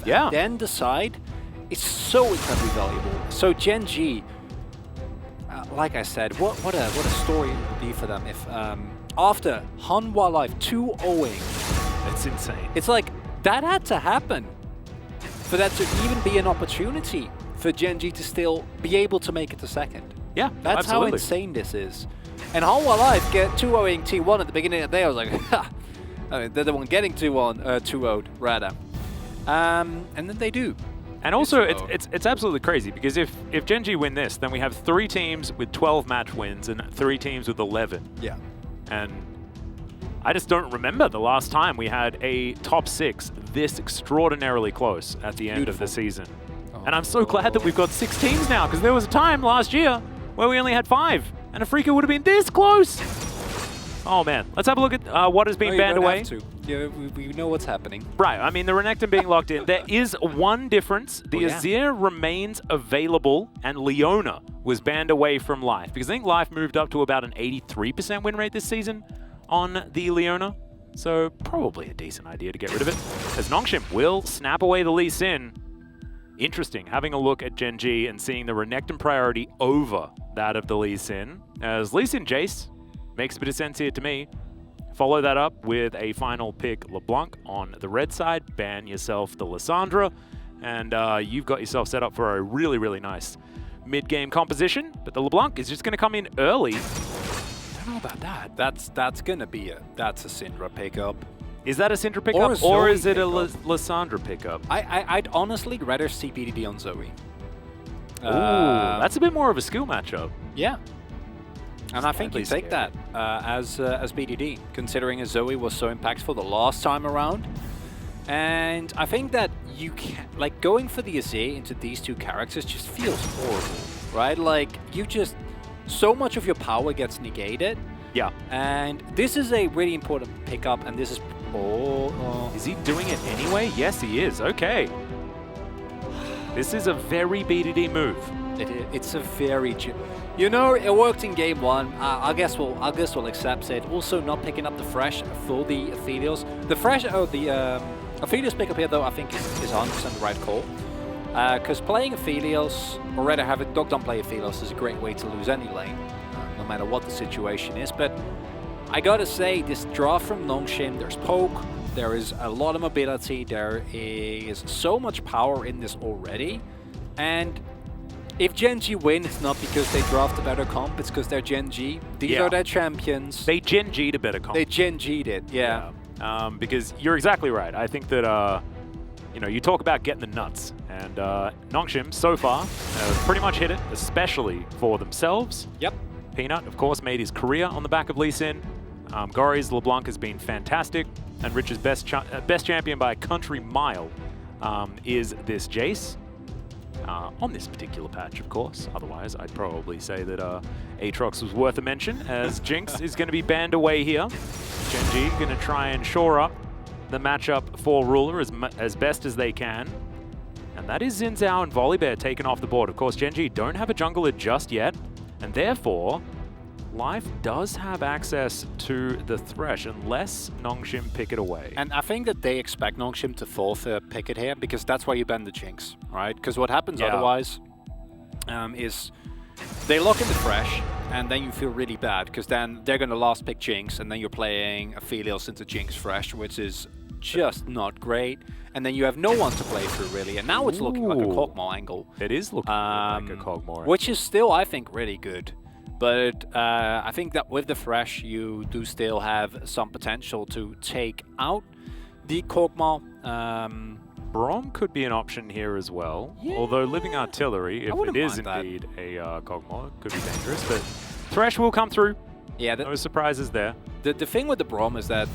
Yeah. and then decide, is so incredibly valuable. So Gen G, like I said, what a story it would be for them if after Hanwha Life 2-0ing. It's insane. It's like, that had to happen for that to even be an opportunity for Gen G to still be able to make it to second. Yeah, That's absolutely. how insane this is. And Hanwha Life get 2-0ing T1 at the beginning of the day. I was like, ha! I mean, they're the one getting 2-0'd, rather. And then they do. And also, it's absolutely crazy, because if Gen G win this, then we have 3 teams with 12 match wins and 3 teams with 11. Yeah. And I just don't remember the last time we had a top 6 this extraordinarily close at the end of the season. And I'm so glad that we've got 6 teams now, because there was a time last year where we only had 5, and Afrika would have been this close. Oh man, let's have a look at what has been banned away. Yeah, we know what's happening. Right, I mean, the Renekton being locked in. There is one difference. The Azir remains available, and Leona was banned away from Life, because I think Life moved up to about an 83% win rate this season on the Leona. So probably a decent idea to get rid of it. As Nongshim will snap away the Lee Sin. Interesting, having a look at Gen G and seeing the Renekton priority over that of the Lee Sin. As Lee Sin Jace makes a bit of sense here to me. Follow that up with a final pick LeBlanc on the red side. Ban yourself the Lissandra. And you've got yourself set up for a really, really nice mid-game composition. But the LeBlanc is just going to come in early. I don't know about that. That's gonna be that's a Syndra pickup. Is that a Syndra pickup, or is it a Lissandra pickup? I'd honestly rather see BDD on Zoe. Ooh, that's a bit more of a skill matchup. Yeah. And I think you take that as BDD, considering Zoe was so impactful the last time around. And I think that you can, like, going for the Azir into these 2 characters just feels horrible, right? Like, you just, so much of your power gets negated. Yeah. And this is a really important pickup, and this is, Is he doing it anyway? Yes, he is. Okay. This is a very BDD move. It's a very, you know, it worked in game 1. I guess we'll accept it. Also, not picking up the Fresh for the Aphelios. The Fresh, the Aphelios pickup here, though, I think is 100% the right call. Because playing Aphelios, or rather having Dogdom play Aphelios, is a great way to lose any lane, no matter what the situation is. But I gotta say, this draw from Nongshim, there's poke, there is a lot of mobility, there is so much power in this already, and if Gen G win, it's not because they draft a better comp, it's because they're Gen G. These are their champions. They Gen G'd a better comp. They Gen G'd it, yeah. Because you're exactly right. I think that, you know, you talk about getting the nuts, and Nongshim, so far, pretty much hit it, especially for themselves. Yep. Peanut, of course, made his career on the back of Lee Sin. Gori's LeBlanc has been fantastic, and Rich's best champion by a country mile is this Jace. On this particular patch, of course. Otherwise, I'd probably say that Aatrox was worth a mention, as Jinx is going to be banned away here. Gen G going to try and shore up the matchup for Ruler as best as they can. And that is Xin Zhao and Volibear taken off the board. Of course, Gen G don't have a jungler just yet, and therefore, Life does have access to the Thresh unless Nongshim pick it away. And I think that they expect Nongshim to fourth pick it here, because that's why you ban the Jinx, right? Because what happens otherwise is they lock in the Thresh, and then you feel really bad, because then they're going to last pick Jinx, and then you're playing Aphelios into Jinx Thresh, which is just not great. And then you have no one to play through, really. And now it's looking like a Kog'Maw angle. It is looking like a Kog'Maw. Which is still, I think, really good. But I think that with the Thresh, you do still have some potential to take out the Kog'Maw. Braum could be an option here as well. Yeah. Although Living Artillery, if it is indeed a Kog'Maw, could be dangerous. But Thresh will come through. Yeah, no surprises there. The thing with the Braum is that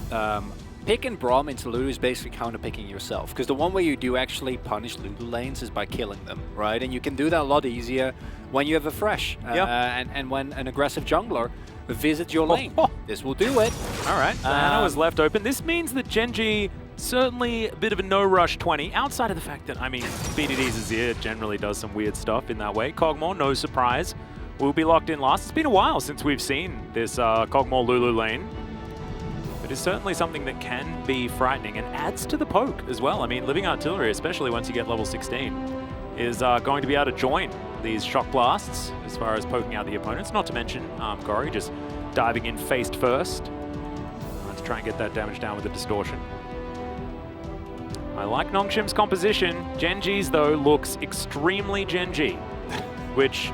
picking Braum into Lulu is basically counter-picking yourself. Because the one way you do actually punish Lulu lanes is by killing them, right? And you can do that a lot easier when you have a Thresh. And when an aggressive jungler visits your lane. This will do it. All right, Diana was left open. This means that Gen G, certainly a bit of a no-rush 20, outside of the fact that, I mean, BDD's Azir generally does some weird stuff in that way. Kog'Maw, no surprise, will be locked in last. It's been a while since we've seen this Kog'Maw Lulu lane. it is certainly something that can be frightening and adds to the poke as well. I mean, Living Artillery, especially once you get level 16, is going to be able to join these shock blasts as far as poking out the opponents. Not to mention Gori just diving in face first to try and get that damage down with the distortion. I like Nongshim's composition. Gen.G's, though, looks extremely Gen.G, which,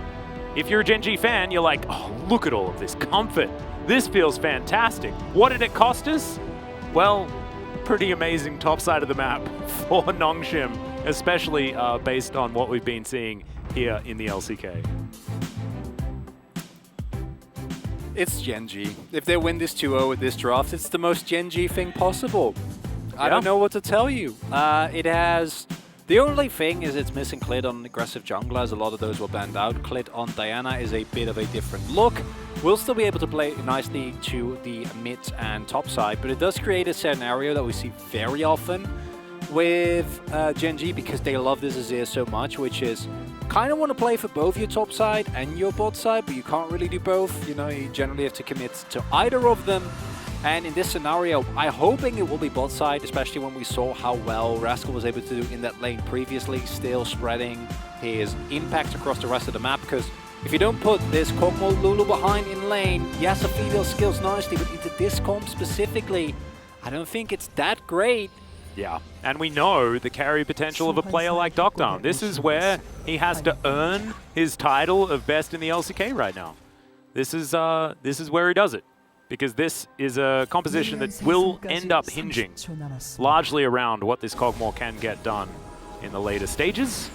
if you're a Gen.G fan, you're like, oh, look at all of this comfort. This feels fantastic. What did it cost us? Well, pretty amazing top side of the map for Nongshim, especially based on what we've been seeing here in the LCK. It's Gen.G. If they win this 2-0 with this draft, it's the most Gen.G thing possible. I don't know what to tell you. It has... The only thing is it's missing Clit on aggressive jungler, as a lot of those were banned out. Clit on Diana is a bit of a different look. We'll still be able to play nicely to the mid and top side, but it does create a scenario that we see very often with Gen.G, because they love this Azir so much, which is kind of want to play for both your top side and your bot side, but you can't really do both. You know, you generally have to commit to either of them. And in this scenario, I'm hoping it will be bot side, especially when we saw how well Rascal was able to do in that lane previously, still spreading his impact across the rest of the map. Because if you don't put this Kog'Maw Lulu behind in lane, yes, Ophelia skills nicely, but into this comp specifically, I don't think it's that great. Yeah, and we know the carry potential of a player like Doctarm. This is where he has to earn his title of best in the LCK right now. This is where he does it, because this is a composition that will end up hinging largely around what this Kog'Maw can get done in the later stages.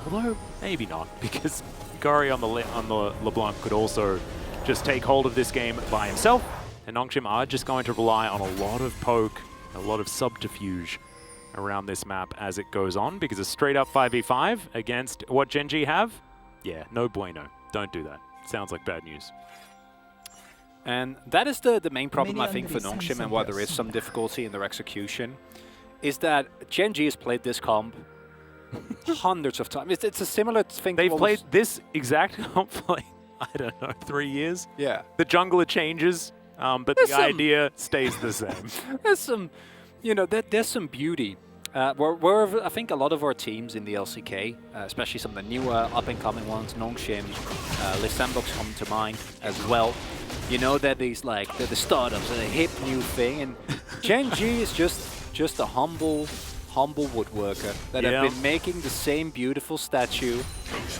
Although maybe not, because Gori on the LeBlanc could also just take hold of this game by himself, and Nongshim are just going to rely on a lot of poke, a lot of subterfuge around this map as it goes on, because a straight up 5v5 against what Gen.G have, yeah, no bueno. Don't do that. Sounds like bad news. And that is the main problem, I think, for Nongshim, and why there is some difficulty in their execution, is that Gen.G has played this comp hundreds of times. It's a similar thing. They've played this exact comp for, like, I don't know, 3 years? Yeah. The jungler changes, but the idea stays the same. There's some... You know, there's some beauty. I think a lot of our teams in the LCK, especially some of the newer up-and-coming ones, Nongshim, Lisandrox come to mind as well. You know, they're these, like, they're the startups, they're the hip new thing, and Gen.G is just a humble woodworker that have been making the same beautiful statue,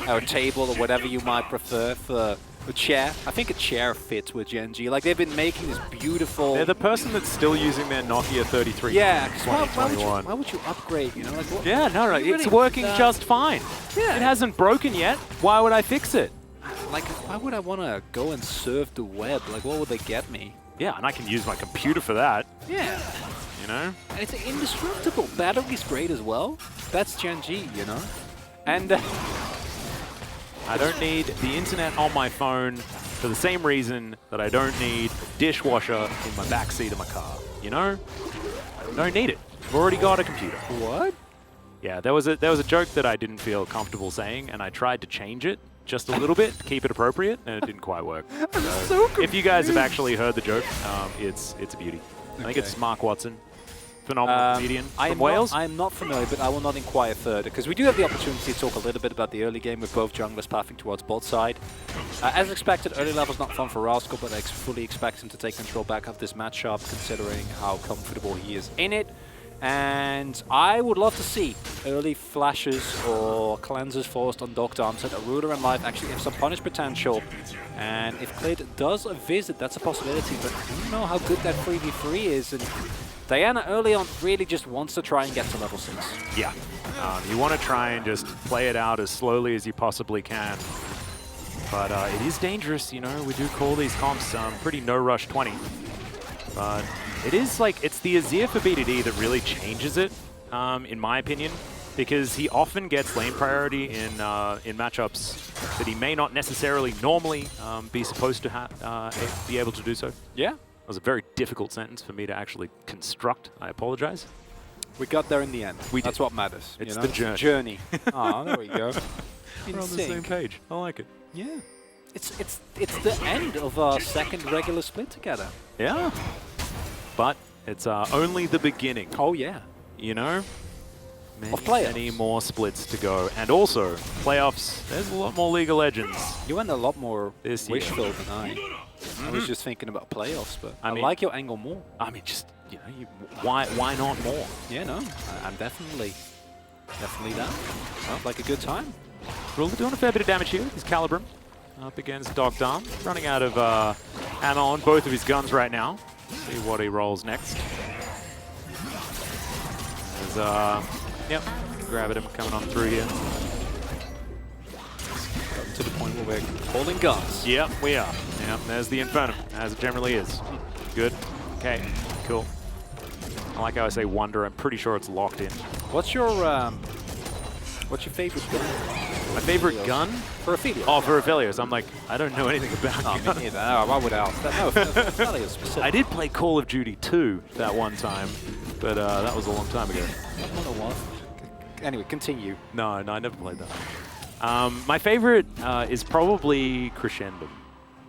or table, or whatever you might prefer, for a chair. I think a chair fits with Gen.G. Like, they've been making this beautiful... They're the person that's still using their Nokia 33. Yeah, why would you upgrade, you know? Like, what, yeah, no, it's working just fine. Yeah. It hasn't broken yet. Why would I fix it? Like, why would I want to go and surf the web? Like, what would they get me? Yeah, and I can use my computer for that. Yeah. You know? And it's indestructible. Battery's great as well. That's Gen.G, you know? And... I don't need the internet on my phone for the same reason that I don't need a dishwasher in my backseat of my car. You know? I don't need it. I've already got a computer. What? Yeah, there was a joke that I didn't feel comfortable saying, and I tried to change it just a little bit to keep it appropriate, and it didn't quite work. I'm so confused. If you guys have actually heard the joke, it's a beauty. I think it's Mark Watson. Phenomenal comedian from Wales. I'm not familiar, but I will not inquire further, because we do have the opportunity to talk a little bit about the early game with both junglers pathing towards bot side. As expected, early level's not fun for Rascal, but I fully expect him to take control back of this matchup, considering how comfortable he is in it. And I would love to see early flashes or cleansers forced on Doctarm so that Ruler and Life actually have some punish potential. And if Clit does a visit, that's a possibility, but I don't know how good that 3v3 is. And Diana early on really just wants to try and get to level 6. Yeah. You want to try and just play it out as slowly as you possibly can. But it is dangerous, you know. We do call these comps pretty no-rush 20. But it is like, it's the Azir for BDD that really changes it, in my opinion, because he often gets lane priority in matchups that he may not necessarily normally be supposed to be able to do so. Yeah. That was a very difficult sentence for me to actually construct. I apologize. We got there in the end. That's what matters. It's you know? the journey. Oh, there we go. We're on the same page. I like it. Yeah. It's the end of our second regular split together. Yeah. But It's only the beginning. Oh, yeah. You know? Of playoffs. Many more splits to go. And also, playoffs, there's a lot more League of Legends. You went a lot more this year. wishful than I. I was just thinking about playoffs, but I mean, like your angle more. I mean, just, you know, why not more? Yeah, no, I'm definitely down. Sounds like a good time. Ruler doing a fair bit of damage here with his Calibrum. Up against Dogdom. Running out of ammo on both of his guns right now. See what he rolls next. There's, yep, Gravitum coming on through here. Gotten to the point where we're holding guns. Yep, we are. Yep, there's the Infernum, as it generally is. Good. Okay, cool. I like how I say wonder. I'm pretty sure it's locked in. What's your favorite gun? My favorite gun? For Aphelios. Oh, for Aphelios. I'm like, I don't know anything about guns. Me neither. No, why would I? No, Aphelios specific. I did play Call of Duty 2 that one time, but that was a long time ago. Anyway, continue. No, I never played that. My favorite is probably Crescendum,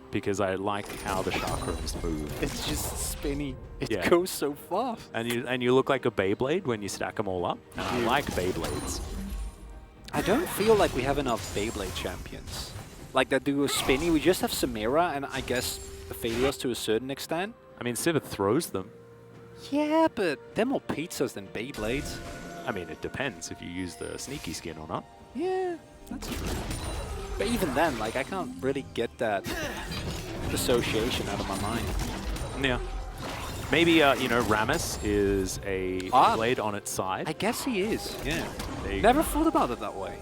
because I like how the chakrams move. It's just spinny. It Yeah. goes so fast. And you look like a Beyblade when you stack them all up. And I like Beyblades. I don't feel like we have enough Beyblade champions. Like that do a spinny. We just have Samira and I guess Aphelios to a certain extent. I mean, Sivir throws them. Yeah, but they're more pizzas than Beyblades. I mean, it depends if you use the sneaky skin or not. Yeah, that's true. But even then, like, I can't really get that association out of my mind. Yeah. Maybe, you know, Rammus is a blade on its side. I guess he is, yeah. They Never thought about it that way.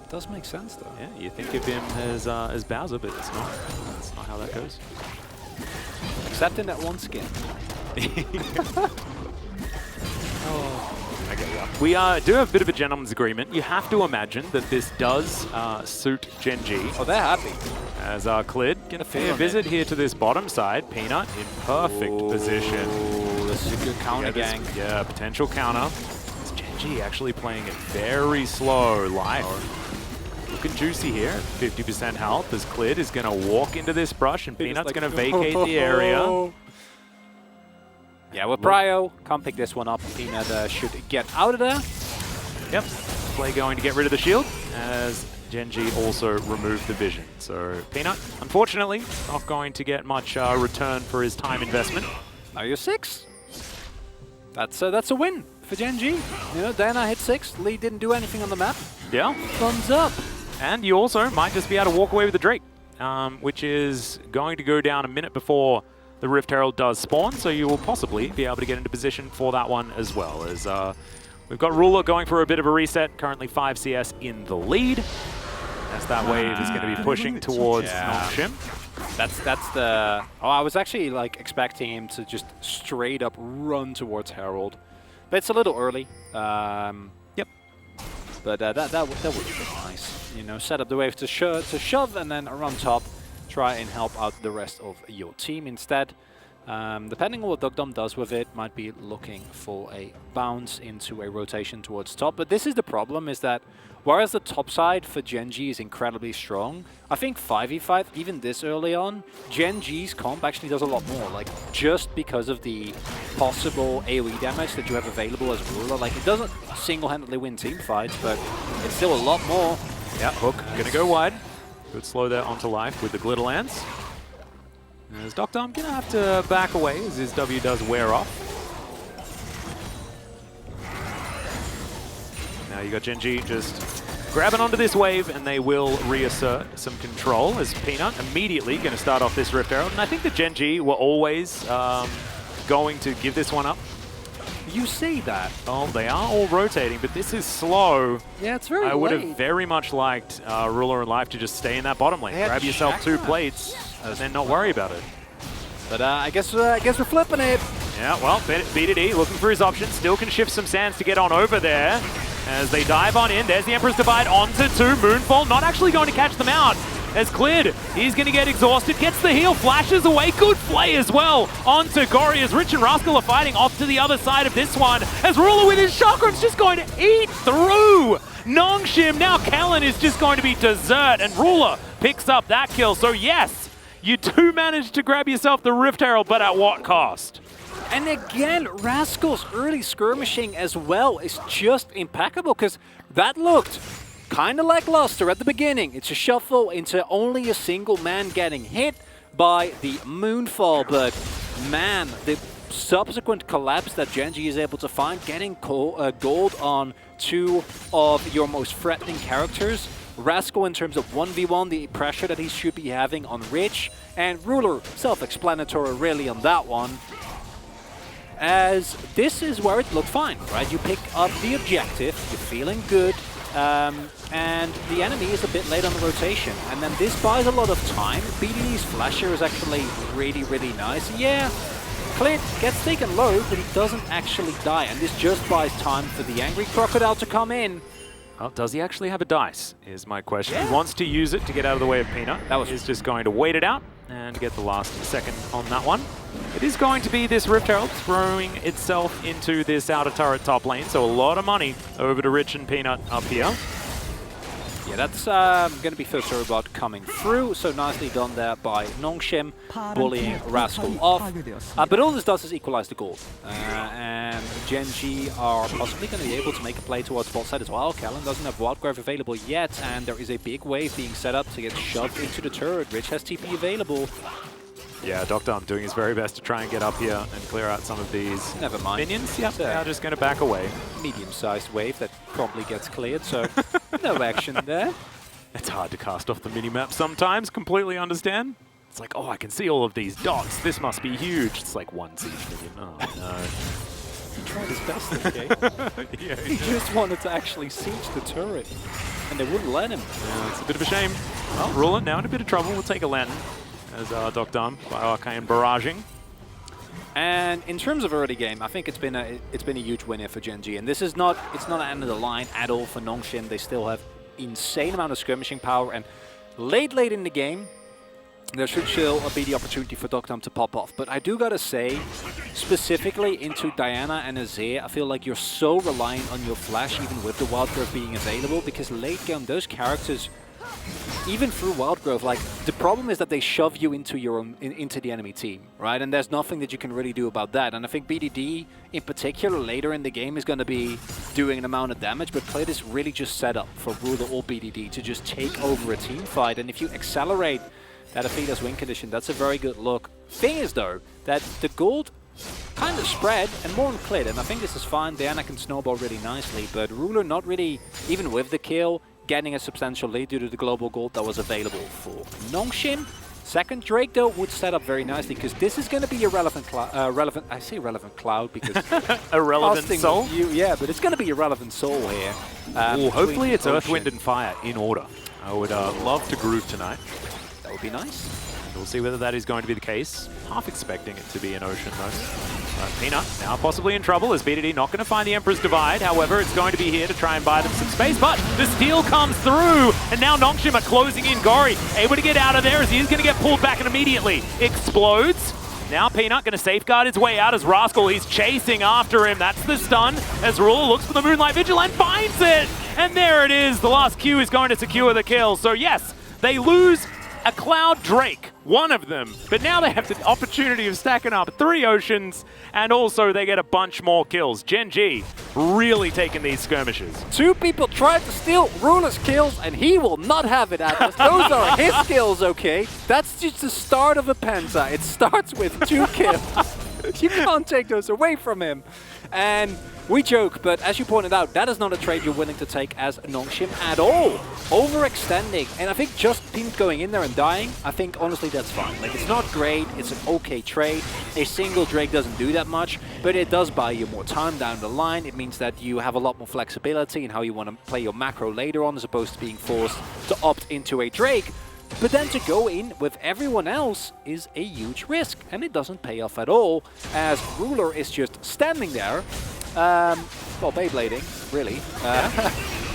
Does make sense, though. Yeah, you think of him as Bowser, but it's not. That's not how that goes. Except in that one skin. Okay, yeah. We do have a bit of a gentleman's agreement. You have to imagine that this does suit Gen G. Oh, they're happy. As Clid gonna pay a visit here to this bottom side. Peanut in perfect position. This is a good counter gang. Yeah, potential counter. It's Gen G actually playing it very slow. Life looking juicy here. 50% health as Clid is gonna walk into this brush and Peanut's like, gonna vacate the area. Yeah, with Prio, can't pick this one up. Peanut should get out of there. Yep. Play going to get rid of the shield as Gen G also removed the vision. So Peanut, unfortunately, not going to get much return for his time investment. Now you're 6. That's a win for Gen G. You know, Diana hit 6. Lee didn't do anything on the map. Yeah. Thumbs up. And you also might just be able to walk away with the Drake, which is going to go down a minute before the Rift Herald does spawn, so you will possibly be able to get into position for that one as well. As we've got Ruler going for a bit of a reset, currently 5 CS in the lead. As that wave is going to be pushing towards Nongshim. That's the... Oh, I was actually like expecting him to just straight up run towards Herald. But it's a little early. Yep. But that would be nice. You know, set up the wave to shove and then run top. Try and help out the rest of your team instead. Depending on what Dogdom does with it, might be looking for a bounce into a rotation towards top. But this is the problem, is that whereas the top side for Gen G is incredibly strong, I think 5v5, even this early on, Gen G's comp actually does a lot more. Like, just because of the possible AoE damage that you have available as a Ruler. Like, it doesn't single-handedly win team fights, but it's still a lot more. Yeah, Hook gonna go wide. Good slow there onto life with the Glitter Lance. As Dogdom gonna have to back away as his W does wear off. Now you got Gen G just grabbing onto this wave, and they will reassert some control as Peanut immediately going to start off this Rift Herald. And I think that Gen G were always going to give this one up. You see that. Oh, they are all rotating, but this is slow. Yeah, it's very I would have very much liked Ruler and Life to just stay in that bottom lane. Grab yourself 2 plates and then not worry about it. But I guess we're flipping it. Yeah, well, BDD looking for his options. Still can shift some sands to get on over there. As they dive on in, there's the Emperor's Divide onto 2. Moonfall not actually going to catch them out. As Clid, he's going to get exhausted, gets the heal, flashes away. Good play as well onto Gori as Rich and Rascal are fighting off to the other side of this one. As Ruler with his chakrams just going to eat through Nongshim. Now Kellen is just going to be dessert, and Ruler picks up that kill. So yes, you do manage to grab yourself the Rift Herald, but at what cost? And again, Rascal's early skirmishing as well is just impeccable, because that looked kind of lackluster at the beginning. It's a shuffle into only a single man getting hit by the Moonfall, but man, the subsequent collapse that Gen G is able to find, getting gold on two of your most threatening characters. Rascal in terms of 1v1, the pressure that he should be having on Rich, and Ruler, self-explanatory really on that one, as this is where it looked fine, right? You pick up the objective, you're feeling good, and the enemy is a bit late on the rotation, and then this buys a lot of time. BDD's flasher is actually really, really nice. Yeah, Clint gets taken low, but he doesn't actually die, and this just buys time for the Angry Crocodile to come in. Well, does he actually have a dice, is my question. Yeah. He wants to use it to get out of the way of Peanut. He's just going to wait it out and get the last second on that one. It is going to be this Rift Herald throwing itself into this outer turret top lane, so a lot of money over to Rich and Peanut up here. Yeah, that's going to be first robot coming through, so nicely done there by Nongshim, bullying Rascal off. But all this does is equalize the gold. And Gen G are possibly going to be able to make a play towards bot side as well. Kellen doesn't have Wild Grave available yet, and there is a big wave being set up to get shoved into the turret. Rich has TP available. Yeah, Dr. doing his very best to try and get up here and clear out some of these minions. Yep, they're just going to back away. Medium-sized wave that probably gets cleared, so no action there. It's hard to cast off the minimap sometimes, completely understand. It's like, oh, I can see all of these dots. This must be huge. It's like one siege minion. Oh, no. He tried his best, okay? Yeah, he just wanted to actually siege the turret, and they wouldn't let him. Yeah, it's a bit of a shame. Well, Ruler now in a bit of trouble. We'll take a lantern as Dr. by Arcane barraging. And in terms of early game, I think it's been a huge winner for Gen G, and this is not an end of the line at all for Nongshim. They still have insane amount of skirmishing power, and late in the game, there should still be the opportunity for Dr. to pop off. But I do gotta say, specifically into Diana and Azir, I feel like you're so reliant on your flash, even with the Wild Growth being available, because late game, those characters, even through Wild Growth, like, the problem is that they shove you into your own, into the enemy team, right? And there's nothing that you can really do about that. And I think BDD, in particular, later in the game is going to be doing an amount of damage, but Plate is really just set up for Ruler or BDD to just take over a team fight. And if you accelerate that Afida's win condition, that's a very good look. Thing is, though, that the gold kind of spread and more on Clit, and I think this is fine. Diana can snowball really nicely, but Ruler not really, even with the kill, getting a substantial lead due to the global gold that was available for Nongshim. Second Drake, though, would set up very nicely, because this is going to be a relevant I say relevant cloud because a relevant soul? Yeah, but it's going to be a relevant soul here. Hopefully it's Earth, Wind, and Fire in order. I would love to groove tonight. That would be nice. And we'll see whether that is going to be the case. Half expecting it to be an Ocean, though. Peanut now possibly in trouble as BDD not going to find the Emperor's Divide. However, it's going to be here to try and buy them some space. But the steal comes through, and now Nongshim are closing in. Gory able to get out of there as he is going to get pulled back and immediately explodes. Now Peanut going to safeguard his way out as Rascal. He's chasing after him. That's the stun as Ruler looks for the Moonlight Vigil and finds it. And there it is. The last Q is going to secure the kill. So yes, they lose a Cloud Drake, one of them, but now they have the opportunity of stacking up 3 Oceans, and also they get a bunch more kills. Gen G really taking these skirmishes. 2 people tried to steal Ruler's kills, and he will not have it, Atlas. Those are his kills, okay? That's just the start of a Penta. It starts with 2 kills. You can't take those away from him. And we joke, but as you pointed out, that is not a trade you're willing to take as Nongshim at all. Overextending, and I think just Peanut going in there and dying, I think honestly that's fine. Like, it's not great, it's an okay trade. A single Drake doesn't do that much, but it does buy you more time down the line. It means that you have a lot more flexibility in how you want to play your macro later on, as opposed to being forced to opt into a Drake. But then to go in with everyone else is a huge risk, and it doesn't pay off at all, as Ruler is just standing there. Well, Beyblading, really.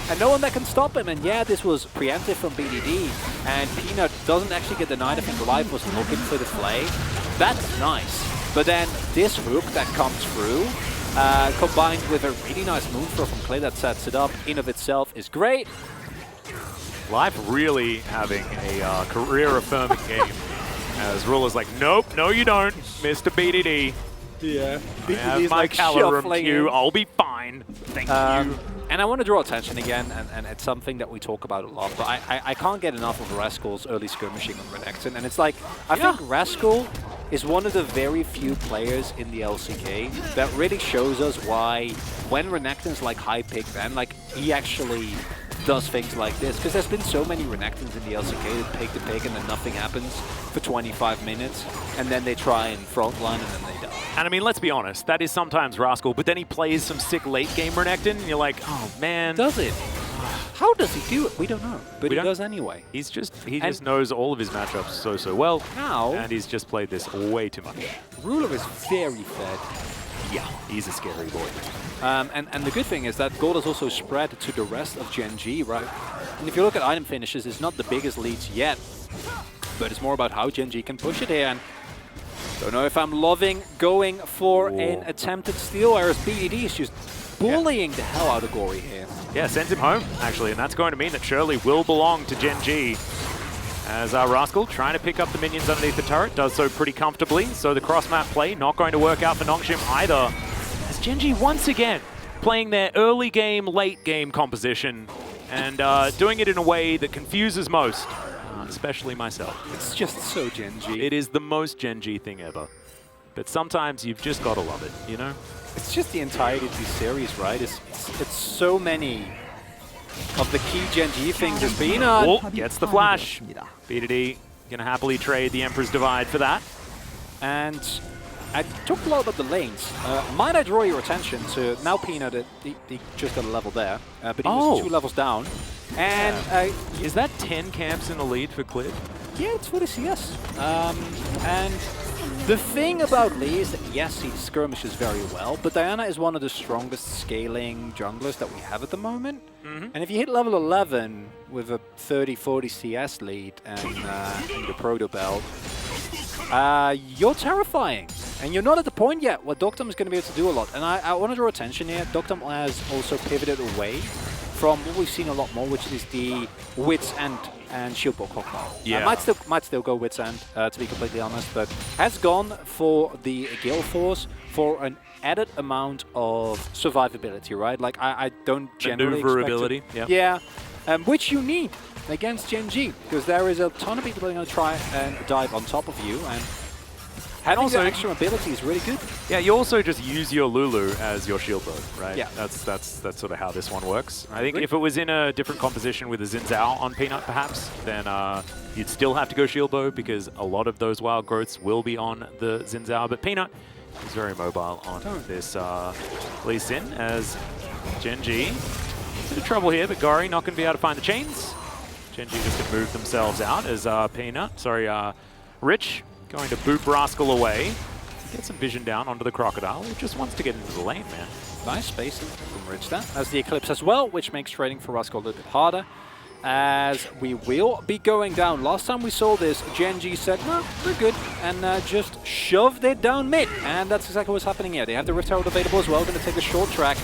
And no one that can stop him. And yeah, this was preemptive from BDD. And Peanut doesn't actually get denied. I think Life was looking for the flay. That's nice. But then this hook that comes through, combined with a really nice moonthrow from Clay that sets it up, in of itself is great. Life really having a career-affirming game. As Ruler's like, nope, no you don't, Mr. BDD. Yeah. I have He's my like Calorum shuffling queue. in. I'll be fine. Thank you. And I want to draw attention again, and it's something that we talk about a lot, but I can't get enough of Rascal's early skirmishing on Renekton, and it's like, I think Rascal is one of the very few players in the LCK that really shows us why when Renekton's like high pick, then like he actually does things like this, because there's been so many Renektons in the LCK that pick the pick and then nothing happens for 25 minutes, and then they try and frontline and then they die. And I mean, let's be honest, that is sometimes Rascal, but then he plays some sick late game Renekton, and you're like, oh man. Does it? How does he do it? We don't know, but he does anyway. He just knows all of his matchups so well. Now, and he's just played this way too much. Ruler is very fed. Yeah, he's a scary boy. And the good thing is that gold has also spread to the rest of Gen G, right? And if you look at item finishes, it's not the biggest leads yet, but it's more about how Gen G can push it here. And don't know if I'm loving going for an attempted steal, whereas BDD is just bullying the hell out of Gory here. Yeah, sends him home, actually, and that's going to mean that Shirley will belong to Gen G. As Rascal trying to pick up the minions underneath the turret, does so pretty comfortably. So the cross-map play not going to work out for Nongshim either. As Gen G once again playing their early game, late game composition and doing it in a way that confuses most, especially myself. It's just so Gen G. It is the most Gen G thing ever. But sometimes you've just got to love it, you know? It's just the entirety of this series, right? It's so many of the key Gen G things has been on. Oh, gets the flash. BDD gonna happily trade the Emperor's Divide for that. And I talked a lot about the lanes. Might I draw your attention to now Peanut, he just got a level there, but he was 2 levels down. And is that 10 camps in the lead for Clid? Yeah, it's for the CS. And the thing about Lee is that yes, he skirmishes very well, but Diana is one of the strongest scaling junglers that we have at the moment. And if you hit level 11 with a 30-40 CS lead and the Proto Belt, you're terrifying. And you're not at the point yet where Doctum is going to be able to do a lot. And I want to draw attention here. Doctum has also pivoted away from what we've seen a lot more, which is the Wits and Shieldbolt Hawkmow. Yeah. Might still go Wits End, to be completely honest, but has gone for the Gale Force for an added amount of survivability, right? Like, I don't generally maneuverability, expect it. Which you need against Gen G, because there is a ton of people that are going to try and dive on top of you, and having also extra mobility is really good. Yeah, you also just use your Lulu as your shield bow, right? Yeah. That's sort of how this one works. I think if it was in a different composition with a Xin Zhao on Peanut, perhaps, then you'd still have to go shield bow because a lot of those wild growths will be on the Xin Zhao. But Peanut is very mobile on this Lee Sin as Gen G. Bit of trouble here, but Gori not going to be able to find the chains. Gen G just going to move themselves out as Rich going to boop Rascal away. Get some vision down onto the Crocodile. He just wants to get into the lane, man. Nice spacing from Rich there. As the Eclipse as well, which makes trading for Rascal a little bit harder. As we will be going down. Last time we saw this, Gen G said, no, we're good, and just shoved it down mid. And that's exactly what's happening here. They have the Rift Herald available as well, going to take a short track,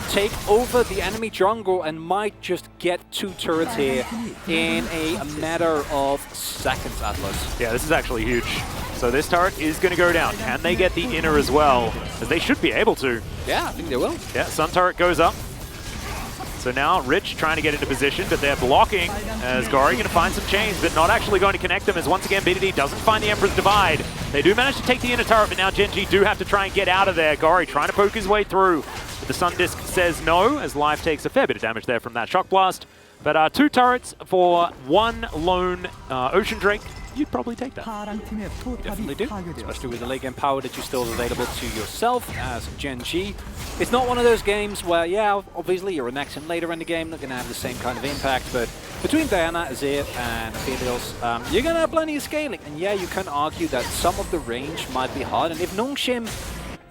take over the enemy jungle, and might just get 2 turrets here in a matter of seconds, Atlas. Yeah, this is actually huge. So this turret is going to go down. Can they get the inner as well? As they should be able to. Yeah, I think they will. Yeah, Sun turret goes up. So now Rich trying to get into position, but they're blocking as Gori going to find some chains, but not actually going to connect them as once again BDD doesn't find the Emperor's Divide. They do manage to take the inner turret, but now Gen G do have to try and get out of there. Gori trying to poke his way through. But the Sun Disc says no, as Life takes a fair bit of damage there from that Shock Blast. But 2 turrets for 1 lone Ocean Drake. You'd probably take that. Definitely do, especially with the late game power that you still have available to yourself as Gen G. It's not one of those games where, yeah, obviously you're Renekton later in the game, not going to have the same kind of impact, but between Diana, Azir, and Aphelios, you're going to have plenty of scaling. And yeah, you can argue that some of the range might be hard, and if Nongshim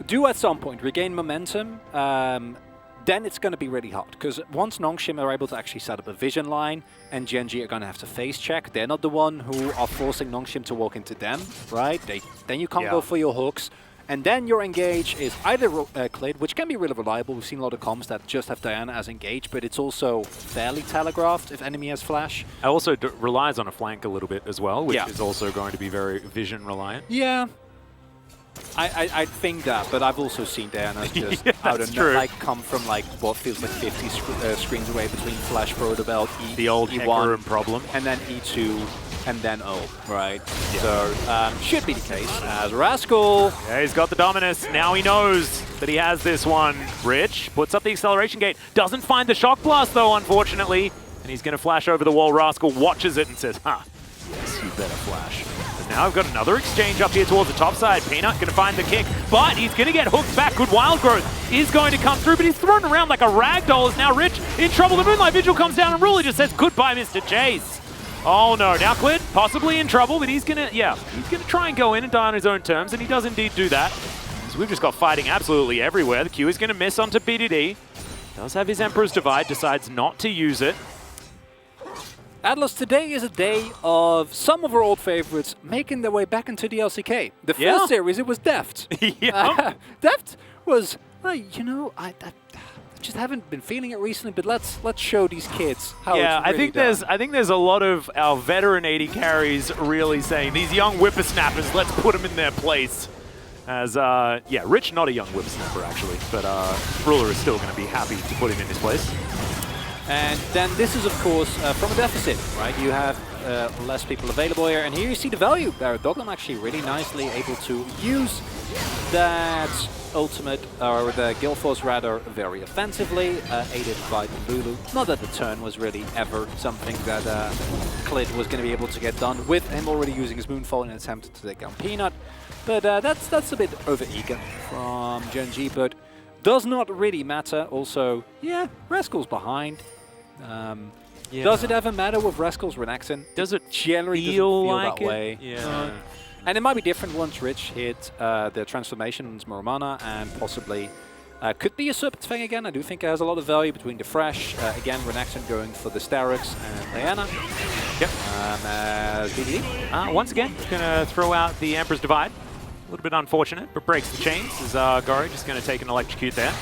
do at some point regain momentum, then it's going to be really hard, because once Nongshim are able to actually set up a vision line and Gen G are going to have to face check, they're not the one who are forcing Nongshim to walk into them, right? Then you can't go for your hooks. And then your engage is either Clid, which can be really reliable. We've seen a lot of comms that just have Diana as engage, but it's also fairly telegraphed if enemy has flash. It also relies on a flank a little bit as well, which is also going to be very vision reliant. Yeah. I think that, but I've also seen Diana's just out of like come from like what feels like 50 screens away between Flash Protobelt, the old E1 problem, and then E2, and then O, right? Yeah. So should be the case as Rascal. Yeah, he's got the Dominus. Now he knows that he has this one. Rich puts up the acceleration gate, doesn't find the Shock Blast though, unfortunately, and he's going to flash over the wall. Rascal watches it and says, yes, you better flash. Now I've got another exchange up here towards the top side. Peanut going to find the kick, but he's going to get hooked back. Good Wild Growth is going to come through, but he's thrown around like a ragdoll. Is now Rich in trouble. The Moonlight Vigil comes down and Ruler just says goodbye, Mr. Chase. Oh no, now Clid possibly in trouble, but he's going to try and go in and die on his own terms, and he does indeed do that. So we've just got fighting absolutely everywhere. The Q is going to miss onto BDD. Does have his Emperor's Divide, decides not to use it. Atlas, today is a day of some of our old favorites making their way back into the LCK. The first series, it was Deft. Deft was, you know, I just haven't been feeling it recently, but let's show these kids how it's really I think there's a lot of our veteran 80 carries really saying, these young whippersnappers, let's put them in their place. As, Rich, not a young whippersnapper actually, but Ruler is still going to be happy to put him in his place. And then this is, of course, from a deficit, right? You have less people available here, and here you see the value. Doglam actually really nicely able to use that ultimate, or the Guild Force rather, very offensively, aided by the Lulu. Not that the turn was really ever something that Clid was going to be able to get done with him already using his Moonfall in an attempt to take down Peanut. But that's a bit over-eager from Gen G, but does not really matter. Also, yeah, Rascal's behind. Does it ever matter with Rascal's Renaxin? Does it generally feel like that way? Yeah. And it might be different once Rich hit the transformation on Moromana, and possibly could be a Serpent's Fang again. I do think it has a lot of value between the Fresh. Again, Renaxin going for the Starix and Diana. Yep. BDD. Once again, going to throw out the Emperor's Divide. A little bit unfortunate, but breaks the chains. Is Gori just going to take an electrocute there.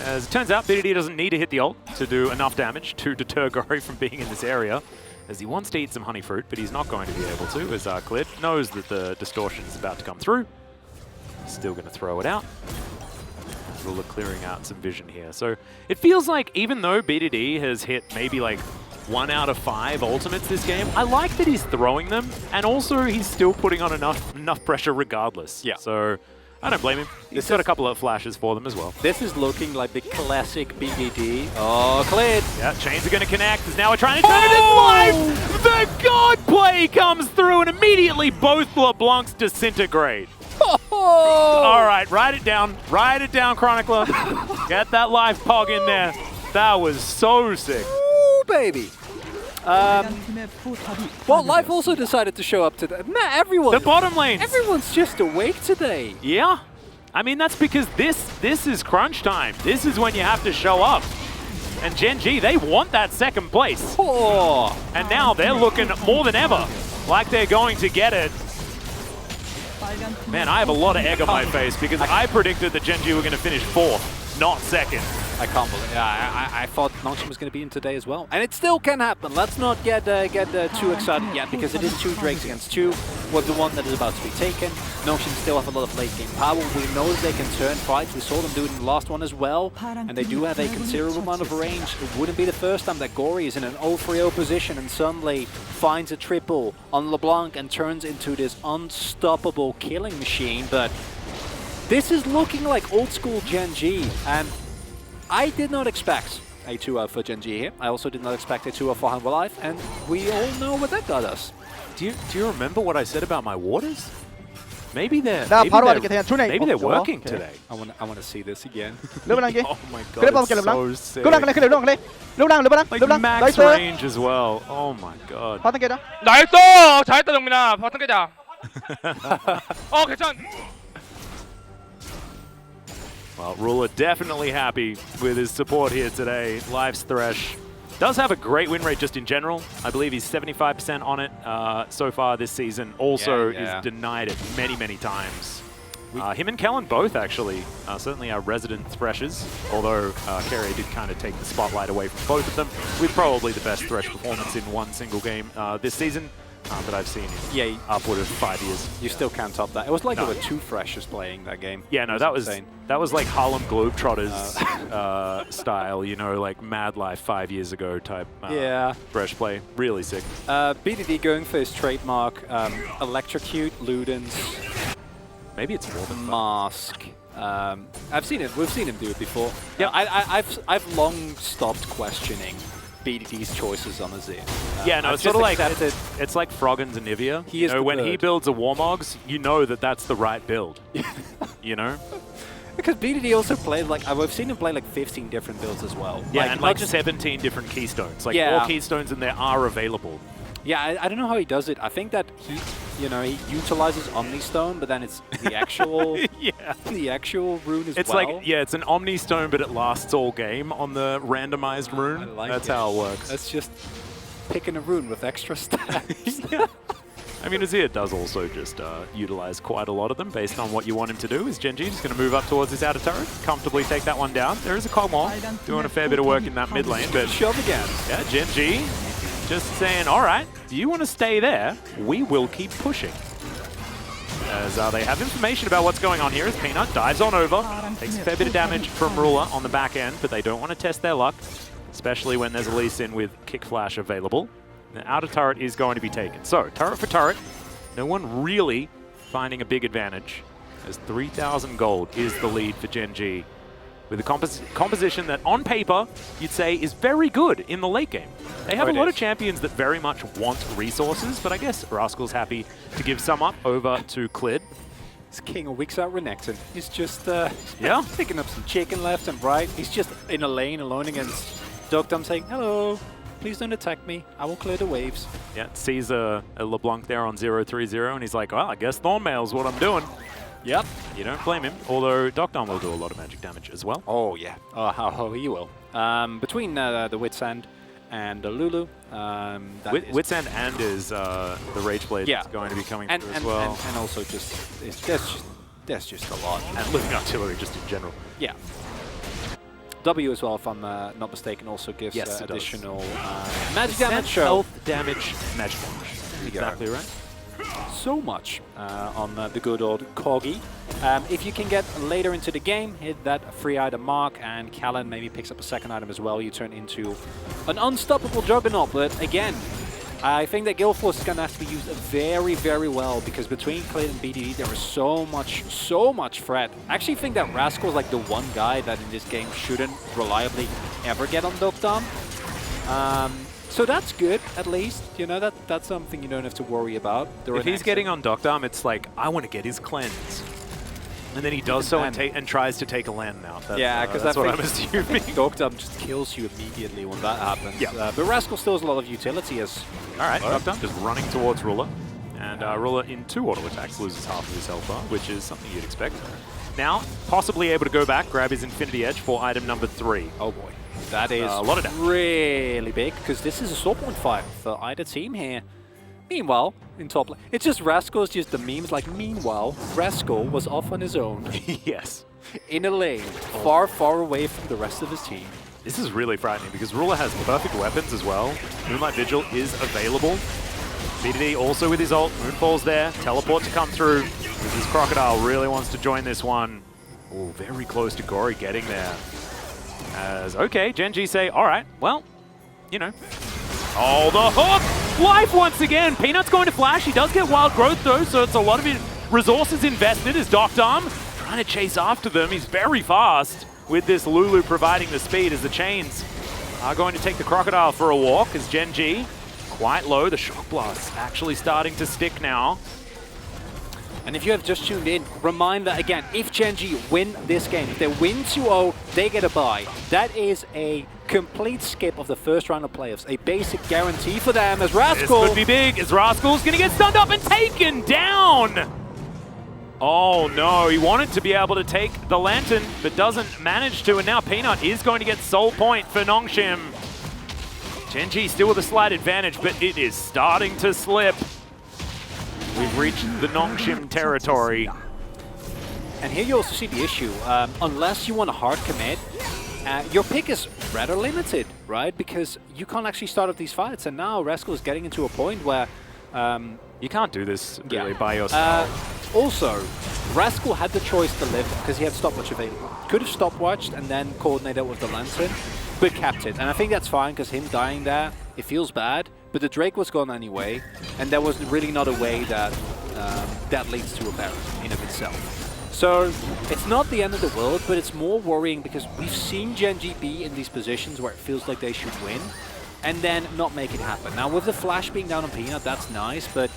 As it turns out, BDD doesn't need to hit the ult to do enough damage to deter Gori from being in this area, as he wants to eat some honey fruit, but he's not going to be able to, as Clid knows that the distortion is about to come through. Still going to throw it out. Ruler clearing out some vision here. So it feels like even though BDD has hit maybe like 1 out of 5 ultimates this game, I like that he's throwing them, and also he's still putting on enough pressure regardless. Yeah. So I don't blame him. He's got a couple of flashes for them as well. This is looking like the classic BDD. Oh, Clid. Yeah, chains are going to connect. As now we're trying to turn it into life. The God play comes through, and immediately both LeBlancs disintegrate. All right, write it down, Chronicler. Get that life pog in there. That was so sick. Ooh, baby. Well, Life also decided to show up today. Man, everyone. The bottom lanes. Everyone's just awake today. Yeah. I mean, that's because this is crunch time. This is when you have to show up. And Gen G, they want that second place. Oh. And now they're looking more than ever like they're going to get it. Man, I have a lot of egg on my face because I predicted that Gen G were going to finish 4th, not 2nd. I can't believe it. I thought Nongshim was going to be in today as well. And it still can happen. Let's not get too excited yet, because it is 2 Drakes against 2. With the one that is about to be taken. Nongshim still have a lot of late game power. We know that they can turn fights. We saw them do it in the last one as well. And they do have a considerable amount of range. It wouldn't be the first time that Gori is in an 0-3-0 position and suddenly finds a triple on LeBlanc and turns into this unstoppable killing machine. But this is looking like old school Gen G. And I did not expect a 2-0 for Gen G here. I also did not expect a 2-0 for Humble Life, and we all know what that got us. Do you remember what I said about my waters? Maybe they're working today. I want to see this again. Oh my god, it's so sick. Like max range as well. Oh my god. 나이스! 잘했다 정민아. 바텀 깨자. 괜찮. Well, Ruler definitely happy with his support here today. Life's Thresh does have a great win rate just in general. I believe he's 75% on it so far this season. Also is denied it many, many times. Him and Kellen both actually, certainly our resident Threshers, although Kerry did kind of take the spotlight away from both of them, with probably the best Thresh performance in one single game this season. that I've seen in upward of 5 years. You still can't top that. It was like there were 2 freshers playing that game. Yeah, no, that was like Harlem Globetrotters style, you know, like Mad Life 5 years ago type fresh play. Really sick. BDD going for his trademark Electrocute, Ludens. Maybe it's more than Mask. I've seen it. We've seen him do it before. Yeah, I've long stopped questioning BDD's choices on Azir. Yeah, no, it's sort of like it's like Froggen's and Nivea. When he builds a Warmogs, you know that that's the right build. You know. Because BDD also played like we've seen him play like 15 different builds as well. Yeah, and like 17 different keystones. Like 4 keystones in there are available. Yeah, I don't know how he does it. I think that he utilizes Omni Stone, but then it's the actual the actual rune as it's well. It's like it's an Omni Stone, but it lasts all game on the randomized rune. That's how it works. That's just picking a rune with extra stats. I mean, Azir does also just utilize quite a lot of them based on what you want him to do. Is Gen G just going to move up towards his outer turret, comfortably take that one down? There is a Kog'Maw doing a fair bit of work in that mid lane, but shove again. Yeah, Gen G just saying, all right, do you want to stay there? We will keep pushing. As they have information about what's going on here as Peanut dives on over, takes a fair bit of damage from Ruler on the back end, but they don't want to test their luck, especially when there's a Lee Sin with Kick Flash available. The outer turret is going to be taken. So, turret for turret, no one really finding a big advantage, as 3,000 gold is the lead for Gen G, with a composition that on paper you'd say is very good in the late game. They have a lot of champions that very much want resources, but I guess Rascal's happy to give some up over to Clid. This King of Weeks out Renekton. He's just picking up some chicken left and right. He's just in a lane alone against Dogdom saying, hello, please don't attack me. I will clear the waves. Yeah, sees a LeBlanc there on 0-3-0 and he's like, well, I guess Thornmail's what I'm doing. Yep. You don't blame him, although Docdom will do a lot of magic damage as well. Oh, yeah. Oh, he will. Between the Witsand and the Lulu. Witsand and is the Rage Blade is going to be coming through as well. And also there's just a lot. And Living Artillery just in general. Yeah. W as well, if I'm not mistaken, also gives additional magic damage. Health damage, magic damage. Exactly right. So much on the good old Corgi. If you can get later into the game, hit that free item mark, and Callan maybe picks up a second item as well. You turn into an unstoppable juggernaut. But again, I think that Guild Force is going to have to be used very, very well, because between Clid and BDD there is so much threat. I actually think that Rascal is like the one guy that in this game shouldn't reliably ever get on Dogdom. So that's good, at least. You know, that's something you don't have to worry about. If he's getting on Dogdom, it's like, I want to get his cleanse. And then he does so and tries to take a land out. That's, because that's what I'm assuming. Dogdom just kills you immediately when that happens. Yeah. But Rascal still has a lot of utility as... All right, Dogdom just running towards Ruler. And Ruler in 2 auto attacks loses half of his health bar, which is something you'd expect. Now, possibly able to go back, grab his Infinity Edge for item number 3. Oh boy. That is a lot of damage. Really big, because this is a sword point fight for either team here. Meanwhile, in top lane, it's just Rascal's just the memes like, meanwhile, Rascal was off on his own. Yes. In a lane, far, far away from the rest of his team. This is really frightening, because Ruler has perfect weapons as well. Moonlight Vigil is available. BDD also with his ult. Moonfall's there. Teleport to come through. This is Crocodile really wants to join this one. Oh, very close to Gory getting there. As, okay, Gen G say, all right, well, you know. Oh, the hook! Life once again! Peanut's going to flash. He does get Wild Growth, though, so it's a lot of resources invested as Docdom trying to chase after them. He's very fast with this Lulu providing the speed, as the chains are going to take the Crocodile for a walk, as Gen G quite low. The Shock Blast actually starting to stick now. And if you have just tuned in, remind that again, if Gen G win this game, if they win 2-0, they get a bye. That is a complete skip of the first round of playoffs. A basic guarantee for them as Rascal... This could be big, as Rascal's going to get stunned up and taken down! Oh no, he wanted to be able to take the Lantern, but doesn't manage to, and now Peanut is going to get soul point for Nongshim. Gen G still with a slight advantage, but it is starting to slip. We've reached the Nongshim territory. And here you also see the issue. Unless you want a hard commit, your pick is rather limited, right? Because you can't actually start up these fights. And now Rascal is getting into a point where You can't do this really by yourself. Also, Rascal had the choice to live because he had stopwatch available. Could have stopwatched and then coordinated with the Lantern, but kept it. And I think that's fine because him dying there, it feels bad, but the Drake was gone anyway, and there was really not a way that that leads to a Baron in of itself. So it's not the end of the world, but it's more worrying because we've seen Gen G be in these positions where it feels like they should win and then not make it happen. Now with the flash being down on Peanut, that's nice, but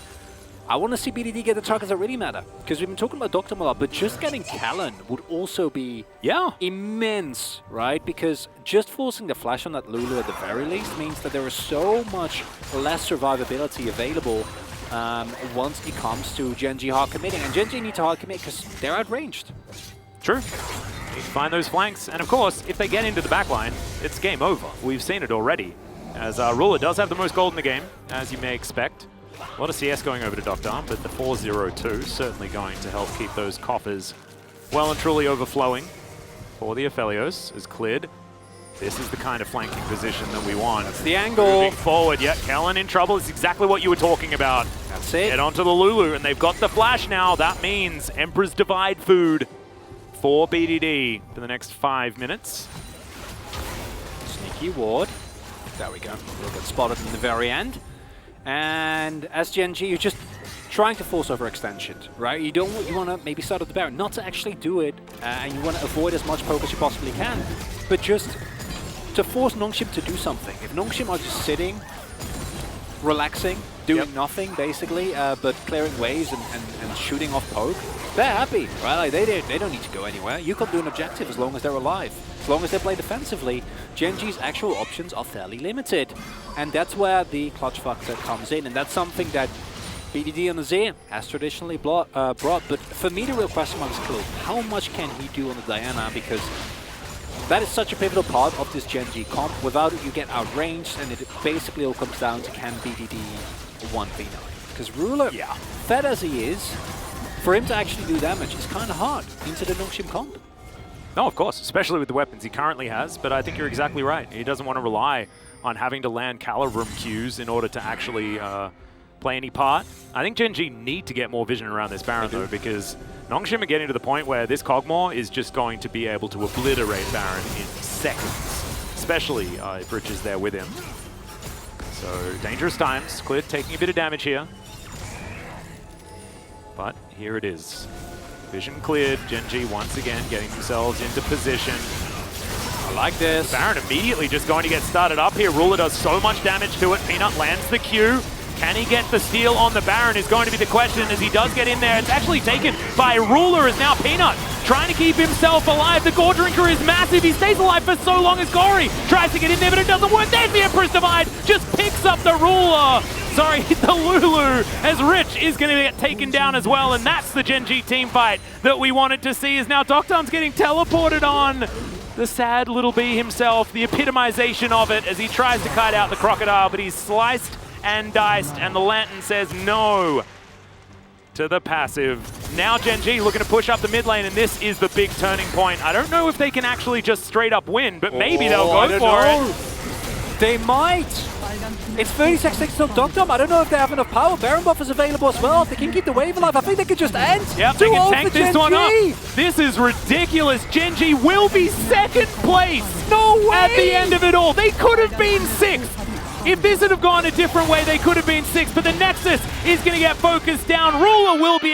I want to see BDD get the targets that really matter because we've been talking about Doctor a lot, but just getting Callan would also be immense, right? Because just forcing the flash on that Lulu at the very least means that there is so much less survivability available once it comes to Gen G hard committing. And Gen G need to hard commit because they're outranged. True. Need to find those flanks. And of course, if they get into the backline, it's game over. We've seen it already. As Ruler does have the most gold in the game, as you may expect. A lot of CS going over to Doctor, but the 4-0-2 certainly going to help keep those coffers well and truly overflowing. For the Aphelios is cleared. This is the kind of flanking position that we want. That's the angle. Moving forward, yeah, Callan in trouble. It's exactly what you were talking about. That's it. Get onto the Lulu, and they've got the flash now. That means Emperor's Divide food for BDD for the next 5 minutes. Sneaky ward. There we go. A little bit spotted in the very end. And as Gen G, you're just trying to force overextension, right? You want to maybe start at the Baron, not to actually do it, and you want to avoid as much poke as you possibly can, but just to force Nongshim to do something. If Nongshim are just sitting, relaxing, doing nothing basically, but clearing waves and shooting off poke, they're happy, right? Like they don't need to go anywhere. You can do an objective as long as they're alive. As long as they play defensively, Gen G's actual options are fairly limited. And that's where the clutch factor comes in, and that's something that BDD on the Azir has traditionally brought. But for me, the real question mark is clear. How much can he do on the Diana? Because that is such a pivotal part of this Gen G comp. Without it, you get outranged, and it basically all comes down to can BDD 1v9. Because Ruler, fed as he is, for him to actually do damage is kind of hard into the Nongshim comp. No, of course, especially with the weapons he currently has, but I think you're exactly right. He doesn't want to rely on having to land Calibrum Qs in order to actually play any part. I think Gen G need to get more vision around this Baron, though, because Nongshim are getting to the point where this Kog'Maw is just going to be able to obliterate Baron in seconds, especially if Rich is there with him. So, dangerous times. Clear taking a bit of damage here. But here it is. Vision cleared. Gen G once again getting themselves into position. I like this. Baron immediately just going to get started up here. Ruler does so much damage to it. Peanut lands the Q. Can he get the steal on the Baron is going to be the question as he does get in there. It's actually taken by Ruler as now Peanut trying to keep himself alive. The Gore Drinker is massive. He stays alive for so long as Gory tries to get in there, but it doesn't work. There's the Emperor's Divide. Just picks up the Ruler. Sorry, the Lulu, as Rich is going to get taken down as well, and that's the Gen G team fight that we wanted to see, as now Doctor's getting teleported on. The sad little bee himself, the epitomization of it, as he tries to kite out the crocodile, but he's sliced and diced, and the Lantern says no to the passive. Now Gen G looking to push up the mid lane, and this is the big turning point. I don't know if they can actually just straight up win, but maybe they'll go for it. They might. It's 36 seconds till Dogdom. I don't know if they have enough power. Baron buff is available as well. If they can keep the wave alive, I think they could just end. Yep, they can tank this one up. This is ridiculous. Gen G will be second place. No way! At the end of it all. They could have been sixth. If this had have gone a different way, they could have been sixth. But the Nexus is going to get focused down. Ruler will be